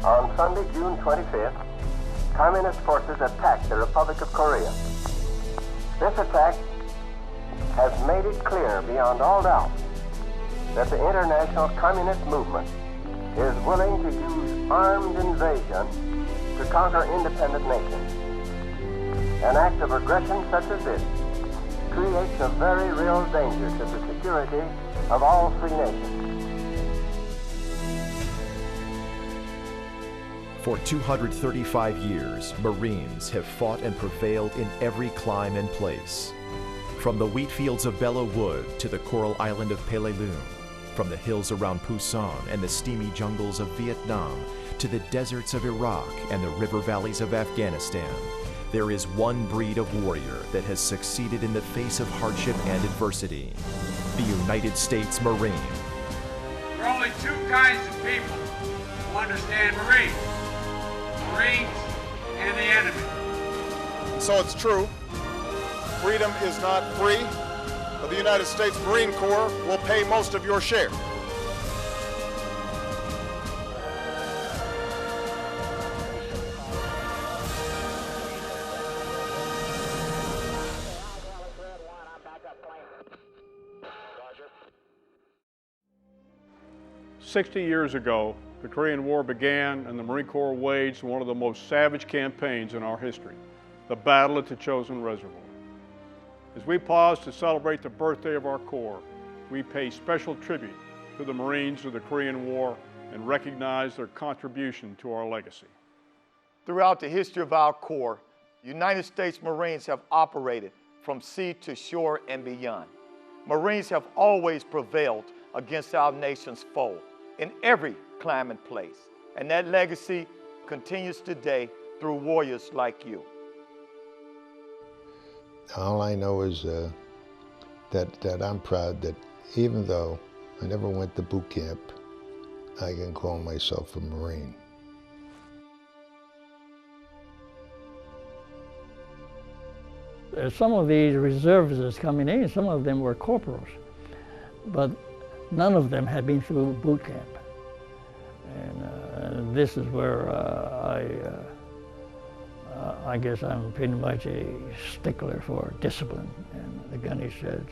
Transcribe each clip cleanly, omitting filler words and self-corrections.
On Sunday, June 25th, Communist forces attacked the Republic of Korea. This attack has made it clear beyond all doubt that the international communist movement is willing to use armed invasion to conquer independent nations. An act of aggression such as this creates a very real danger to the security of all free nations. For 235 years, Marines have fought and prevailed in every clime and place. From the wheat fields of Belleau Wood to the coral island of Peleliu, from the hills around Pusan and the steamy jungles of Vietnam to the deserts of Iraq and the river valleys of Afghanistan, there is one breed of warrior that has succeeded in the face of hardship and adversity: the United States Marine. There are only two kinds of people who understand Marines: Marines and the enemy. And so it's true, freedom is not free, but the United States Marine Corps will pay most of your share. "60 years ago, the Korean War began and the Marine Corps waged one of the most savage campaigns in our history, the Battle at the Chosin Reservoir. As we pause to celebrate the birthday of our Corps, we pay special tribute to the Marines of the Korean War and recognize their contribution to our legacy. Throughout the history of our Corps, United States Marines have operated from sea to shore and beyond. Marines have always prevailed against our nation's foe in every climate and place, and that legacy continues today through warriors like you. All I know is that I'm proud that even though I never went to boot camp, I can call myself a Marine. Some of these reservists coming in, some of them were corporals, but none of them had been through boot camp. And this is where I guess I'm pretty much a stickler for discipline. And the gunny said,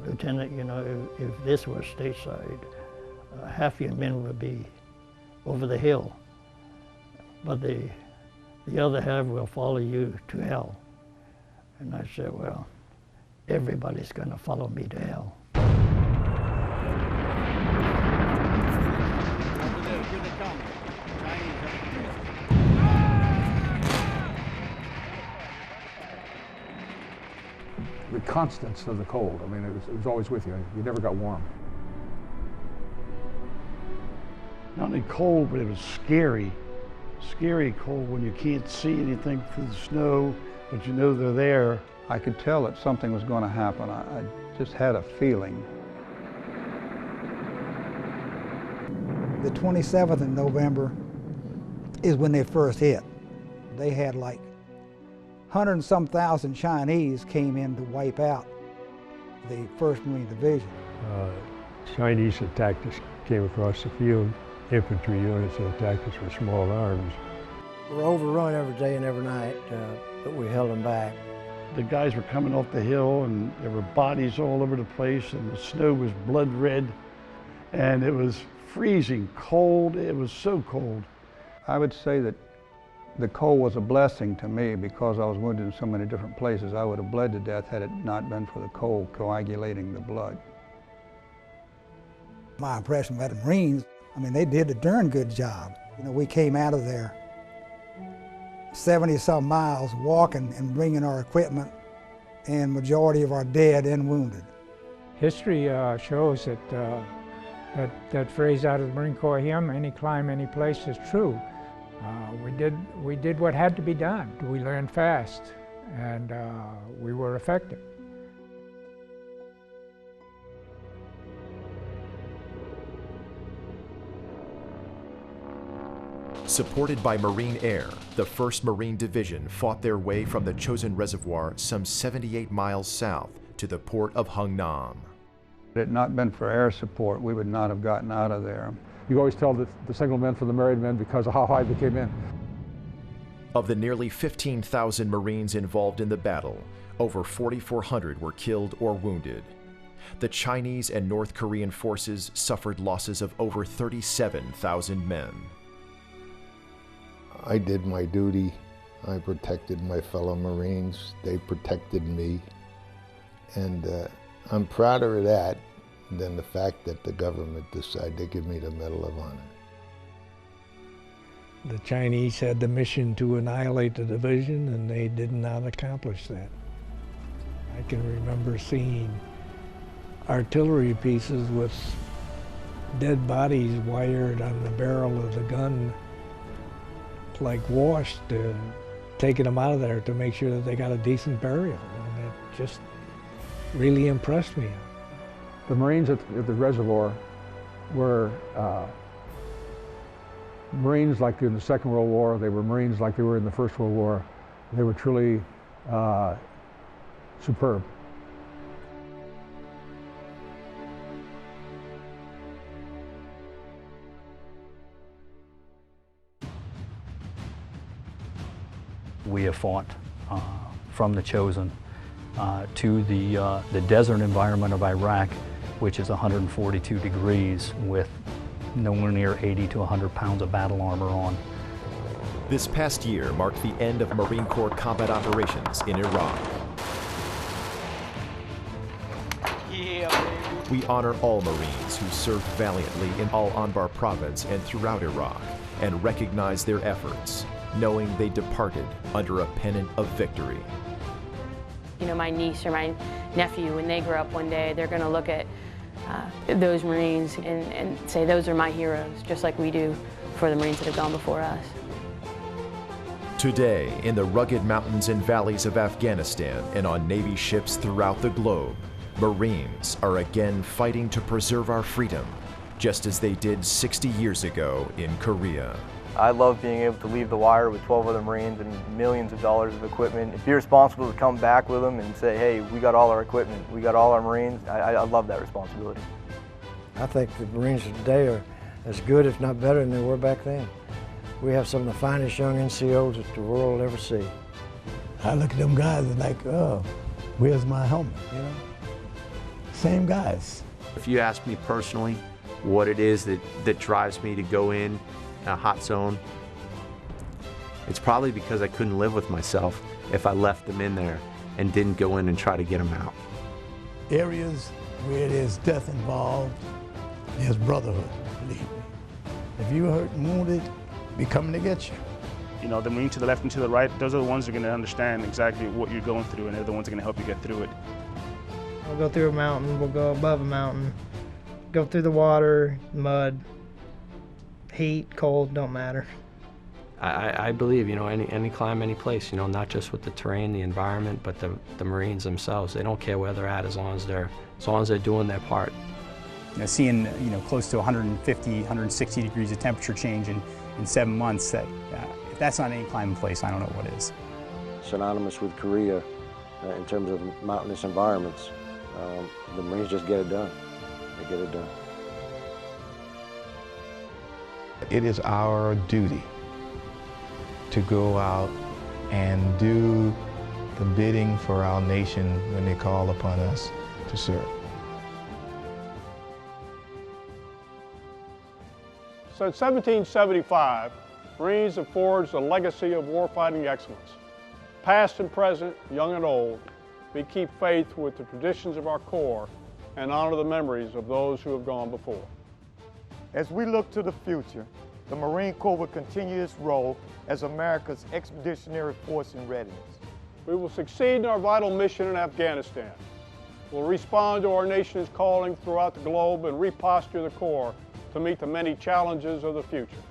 Lieutenant, you know, if this were stateside, half your men would be over the hill, but the other half will follow you to hell. And I said, well, everybody's going to follow me to hell. The constants of the cold. I mean, it was always with you. You never got warm. Not only cold, but it was scary. Scary cold when you can't see anything through the snow, but you know they're there. I could tell that something was going to happen. I just had a feeling. The 27th of November is when they first hit. They had like 100 and some thousand Chinese came in to wipe out the 1st Marine Division. Chinese attacked us, came across the field. Infantry units that attacked us with small arms. We're overrun every day and every night, but we held them back. The guys were coming off the hill and there were bodies all over the place and the snow was blood red and it was freezing cold. It was so cold. I would say that the cold was a blessing to me because I was wounded in so many different places. I would have bled to death had it not been for the cold coagulating the blood. My impression about the Marines, I mean, they did a darn good job. You know, we came out of there 70-some miles walking and bringing our equipment and majority of our dead and wounded. History shows that that phrase out of the Marine Corps hymn, any climb, any place, is true. We did what had to be done. We learned fast, and we were effective. Supported by Marine Air, the 1st Marine Division fought their way from the Chosin Reservoir some 78 miles south to the port of Hungnam. Had it not been for air support, we would not have gotten out of there. You always tell the single men from the married men because of how high they came in. Of the nearly 15,000 Marines involved in the battle, over 4,400 were killed or wounded. The Chinese and North Korean forces suffered losses of over 37,000 men. I did my duty. I protected my fellow Marines. They protected me. And I'm prouder of that than the fact that the government decided to give me the Medal of Honor. The Chinese had the mission to annihilate the division, and they did not accomplish that. I can remember seeing artillery pieces with dead bodies wired on the barrel of the gun, like washed, taking them out of there to make sure that they got a decent burial. And it just really impressed me. The Marines at the reservoir were Marines like in the Second World War. They were Marines like they were in the First World War. They were truly superb. We have fought from the Chosin to the desert environment of Iraq, which is 142 degrees with nowhere near 80 to 100 pounds of battle armor on. This past year marked the end of Marine Corps combat operations in Iraq. We honor all Marines who served valiantly in Al-Anbar province and throughout Iraq and recognize their efforts, knowing they departed under a pennant of victory. You know, my niece or my nephew, when they grow up one day, they're going to look at those Marines and say, those are my heroes, just like we do for the Marines that have gone before us. Today, in the rugged mountains and valleys of Afghanistan and on Navy ships throughout the globe, Marines are again fighting to preserve our freedom, just as they did 60 years ago in Korea. I love being able to leave the wire with 12 other Marines and millions of dollars of equipment. If you're responsible to come back with them and say, hey, we got all our equipment, we got all our Marines, I love that responsibility. I think the Marines of today are as good, if not better, than they were back then. We have some of the finest young NCOs that the world will ever see. I look at them guys and like, oh, where's my helmet, you know? Same guys. If you ask me personally what it is that drives me to go in a hot zone, it's probably because I couldn't live with myself if I left them in there and didn't go in and try to get them out. Areas where there's death involved, there's brotherhood, believe me. If you're hurt and wounded, we're coming to get you. You know, the Marine to the left and to the right, those are the ones who are going to understand exactly what you're going through, and they're the ones that are going to help you get through it. We'll go through a mountain, we'll go above a mountain, go through the water, mud, heat, cold, don't matter. I believe, you know, any climb, any place, you know, not just with the terrain, the environment, but the Marines themselves. They don't care where they're at as long as they're doing their part. You know, seeing, you know, close to 150, 160 degrees of temperature change in 7 months, that if that's not any climbing place, I don't know what is. Synonymous with Korea in terms of mountainous environments. The Marines just get it done. They get it done. It is our duty to go out and do the bidding for our nation when they call upon us to serve. Since 1775, Marines have forged a legacy of warfighting excellence. Past and present, young and old, we keep faith with the traditions of our Corps and honor the memories of those who have gone before. As we look to the future, the Marine Corps will continue its role as America's expeditionary force in readiness. We will succeed in our vital mission in Afghanistan. We'll respond to our nation's calling throughout the globe and reposture the Corps to meet the many challenges of the future.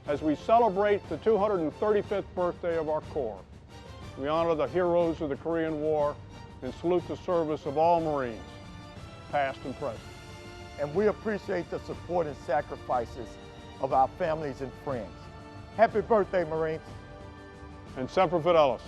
As we celebrate the 235th birthday of our Corps, we honor the heroes of the Korean War and salute the service of all Marines, past and present. And we appreciate the support and sacrifices of our families and friends. Happy birthday, Marines. And Semper Fidelis.